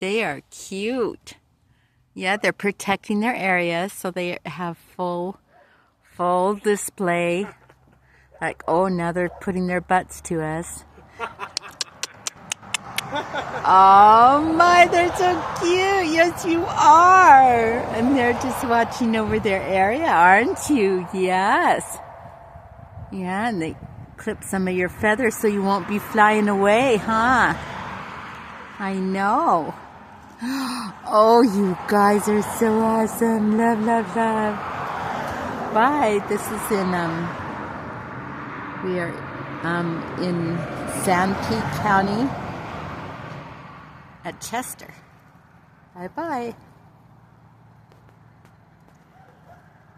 They are cute. Yeah, they're protecting their area, so they have full display. Like, oh, now they're putting their butts to us. Oh my, they're so cute. Yes, you are. And they're just watching over their area, aren't you? Yes. Yeah, and they clip some of your feathers so you won't be flying away, huh? I know. Oh, you guys are so awesome. Love, love, love. Bye. This is we are in Sanpete County at Chester. Bye-bye.